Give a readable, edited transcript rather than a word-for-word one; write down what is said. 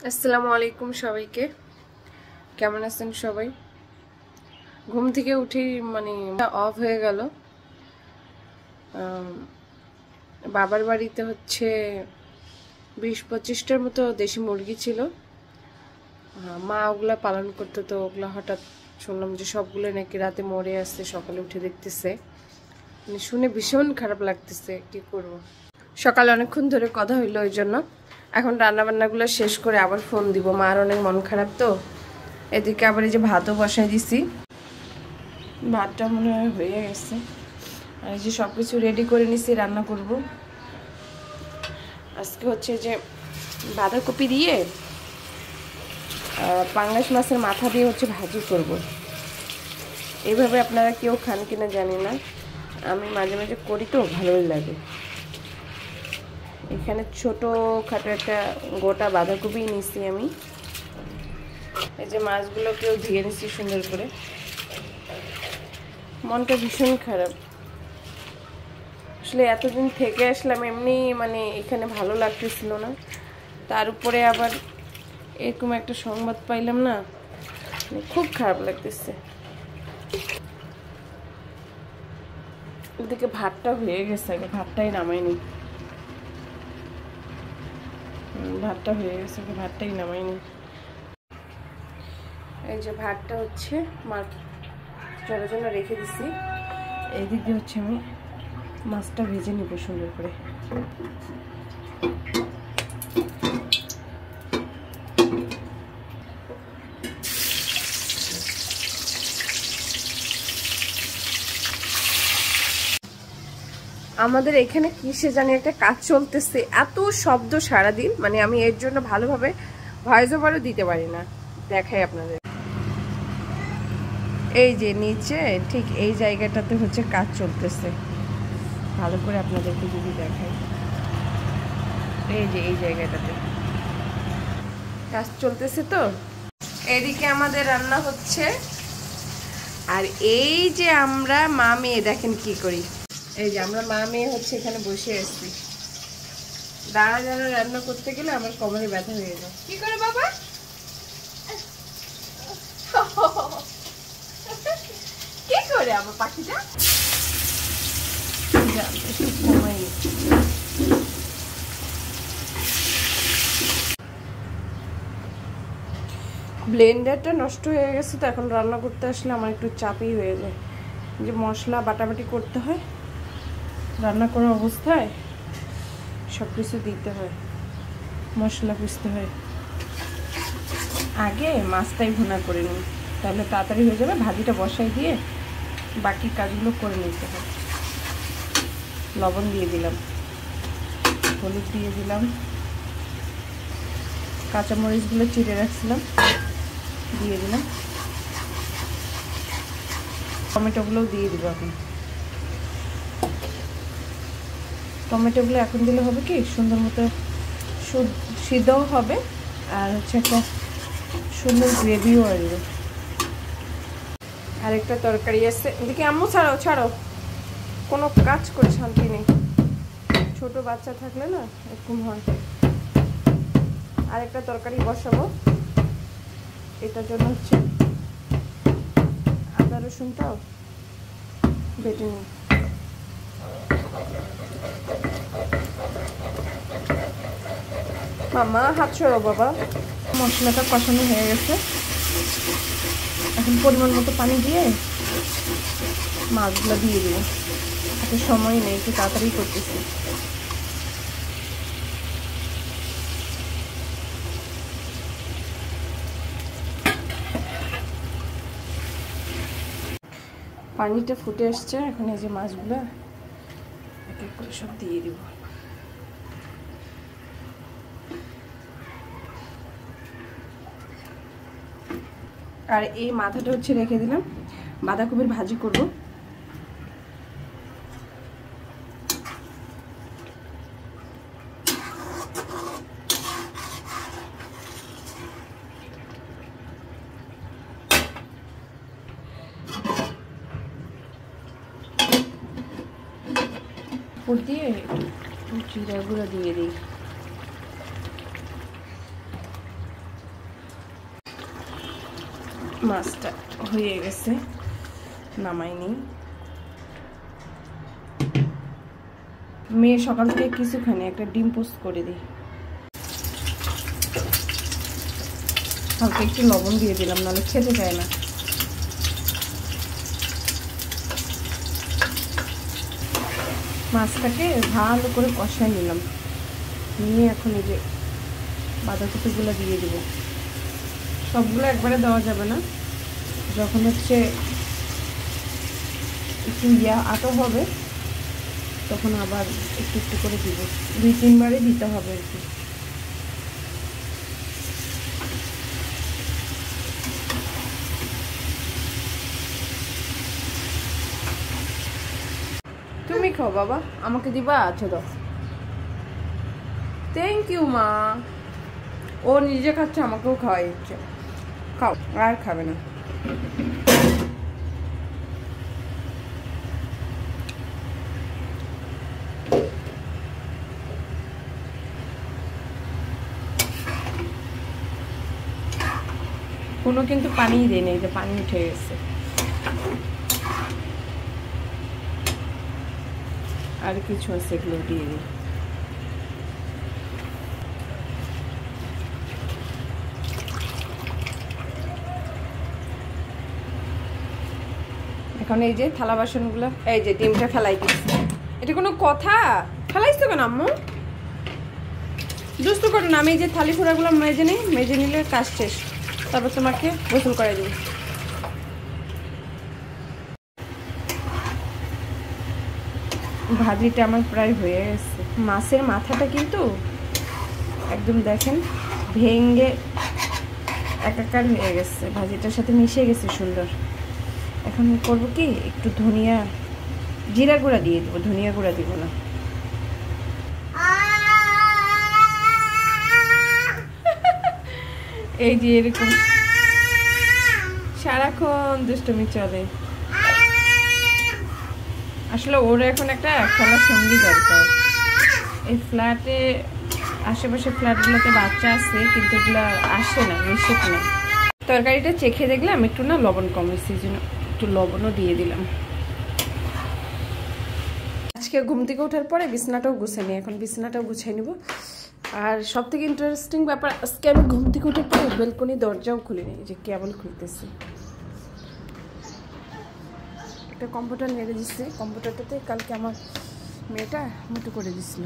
আসসালামু আলাইকুম সবাইকে। কেমন আছেন সবাই? ঘুম থেকে উঠেই অফ হয়ে গেল। বাবার বাড়িতে হচ্ছে 20-25টার মতো দেশি মুরগি ছিল। মা ওগুলা পালন করতো, তো ওগুলা হঠাৎ শুনলাম যে সবগুলো নাকি রাতে মরে আসছে। সকালে উঠে দেখতেছে, শুনে ভীষণ খারাপ লাগতেছে। কি করব, সকালে অনেকক্ষণ ধরে কথা হইলো, ওই জন্য এখন রান্নাবান্নাগুলো শেষ করে আবার ফোন দিব। মার অনেক মন খারাপ, তো এদিকে আবার এই যে ভাতও বসাই দিছি। ভাতটা মনে হয় হয়ে গেছে, আর এই যে সব কিছু রেডি করে নিছি, রান্না করব। আজকে হচ্ছে যে বাঁধাকপি দিয়ে পাঙ্গাস মাছের মাথা দিয়ে হচ্ছে ভাজি করব। এইভাবে আপনারা কেউ খান কিনা জানি না, আমি মাঝে মাঝে করি, তো ভালোই লাগে। এখানে ছোটো খাটো একটা গোটা বাঁধাকপি নিছি আমি। এই যে মাছগুলোকেও ধুয়ে নিছি সুন্দর করে। মনটা ভীষণ খারাপ আসলে, এতদিন থেকে আসলাম, এমনি এখানে ভালো লাগতেছিল না, তার উপরে আবার এরকম একটা সংবাদ পাইলাম না, খুব খারাপ লাগতেছে। এদিকে ভাতটা হয়ে গেছে, আগে ভাতটাই নামাইনি। ভাতটা হয়ে গেছে, ভাতটাই নামাইনি। এই যে ভাতটা হচ্ছে মার জলের জন্য রেখে দিছি। এই দিক দিয়ে হচ্ছে আমি মাছটা ভেজে নিব সুন্দর করে। আমাদের এখানে কিসে জানি একটা কাজ চলতেছে, এত শব্দ সারাদিন, আমি এর জন্য ভালোভাবে ভয়েস ওভারও দিতে পারি না। দেখাই আপনাদের, এই যে নিচে ঠিক এই জায়গাটাতে হচ্ছে কাজ চলতেছে। ভালো করে আপনাদেরকে যদি দেখাই, এই যে এই জায়গাটাতে কাজ চলতেছে। তো এদিকে আমাদের রান্না হচ্ছে, আর এই যে আমরা মা মেয়ে দেখেন কি করি। এই যে আমরা মা মেয়ে হচ্ছে এখানে বসে আছি। দাঁড়া দাঁড়া রান্না করতে গেলে আমার কোমরে ব্যথা হয়ে যায়। কি করে বাবা? কি করে আমার পাখিটা? ব্লেন্ডারটা নষ্ট হয়ে গেছে, তো এখন রান্না করতে আসলে আমার একটু চাপই হয়ে যায়। যে মশলা বাটাবাটি করতে হয়, রান্না করার অবস্থায় সব কিছু দিতে হয়, মশলা পিষতে হয়। আগে মাছটাই ভুনা করে নিই, তাহলে তাড়াতাড়ি হয়ে যাবে। ভাজিটা বসাই দিয়ে বাকি কাজগুলো করে নিতে হয়। লবণ দিয়ে দিলাম, হলুদ দিয়ে দিলাম, কাঁচামরিচগুলো চিড়ে রাখছিলাম দিয়ে দিলাম, টমেটোগুলোও দিয়ে দিব এখন। টমেটোগুলো এখন দিলে হবে কি, সুন্দর মতো সিদ্ধও হবে, আর হচ্ছে একটা সুন্দর গ্রেভিও আসবে। আরেকটা তরকারি আছে এদিকে। আম্মু ছাড়ো ছাড়ো, কোনো কাজ করে শান্তি নেই। ছোট বাচ্চা থাকলে না এরকম হয়। আরেকটা তরকারি বসাবো, এটার জন্য হচ্ছে আদা রসুনটাও বেটে নিই। মামা হাত সরো বাবা। মশলাটা কষানো হয়ে গেছে, এখন পরিমাণ মতো পানি দিয়ে মাছগুলো দিয়ে দেবো। এত সময় নেই, একটু তাড়াতাড়ি করতেছি। পানিটা ফুটে আসছে, এখন এই যে মাছগুলো এক এক করে সব দিয়ে দিব। আর এই মাথাটা হচ্ছে রেখে দিলাম, বাঁধাকপির ভাজি করব। উপর দিয়ে জিরা গুঁড়া দিয়ে দিই। মাছটা হয়ে গেছে, নামাইনি। মেয়ে সকাল থেকে কিছু খানি, একটা ডিম পোস্ট করে দিই। হালকা একটু লবণ দিয়ে দিলাম, নাহলে খেতে চায় না। মাছটাকে ভালো করে কষায় নিলাম, নিয়ে এখন এই যে বাঁধাকপিগুলো দিয়ে দিব। সবগুলো একবারে দেওয়া যাবে না, যখন হচ্ছে একটু আটো হবে তখন আবার একটু একটু করে দিব, 2-3 বারে দিতে হবে আর কি। তুমি খাও বাবা, আমাকে দিবা? আচ্ছা দাও। থ্যাংক ইউ মা। ও নিজে খাচ্ছে, আমাকেও খাওয়াই হচ্ছে। খাও, আর খাবে না। কোনো কিন্তু পানি দেয় নেই, যে পানি উঠে গেছে। আর কিছু আছে, এগুলো দিয়ে দিই। এখন এই যে থালা বাসনগুলো, এই যে ডিমটা ফেলাই দিচ্ছি। এটা কোনো কথা? ফেলাইছো কেন আম্মু? দুস্তু করো না। আমি এই যে থালি ফোড়াগুলো মেজে নিই, মেজে নিলে কাজ শেষ, তারপর তোমাকে গোসল করে দেবো। ভাজিটা আমার প্রায় হয়ে গেছে। মাছের মাথাটা কিন্তু একদম দেখেন ভেঙে একাকার হয়ে গেছে, ভাজিটার সাথে মিশে গেছে সুন্দর। এখন করব কি, একটু ধনিয়া জিরা গুঁড়া দিয়ে দেবো, ধনিয়া গুঁড়া দিব না। এই যে এরকম সারাক্ষণ দুষ্টুমি চলে। আসলে ওর এখন একটা খেলার সঙ্গী দরকার। এই ফ্ল্যাটে, আশেপাশে ফ্ল্যাটগুলোতে বাচ্চা আছে, কিন্তু এগুলো আসে না, মিশুক না। তরকারিটা চেখে দেখলাম একটু না লবণ কম হয়েছে, এই জন্য একটু লবণও দিয়ে দিলাম। আজকে ঘুম থেকে ওঠার পরে বিছানাটাও গুছাই নি, এখন বিছানাটাও গুছাই নিব। আর সব থেকে ইন্টারেস্টিং ব্যাপার, আজকে আমি ঘুম থেকে উঠে পরে বেলকনি দরজাও খুলিনি, যে কেবল খুলতেছি। একটা কম্পিউটার নেড়ে দিচ্ছে, কম্পিউটারটাতে কালকে আমার মেয়েটা মুটো করে দিছিল।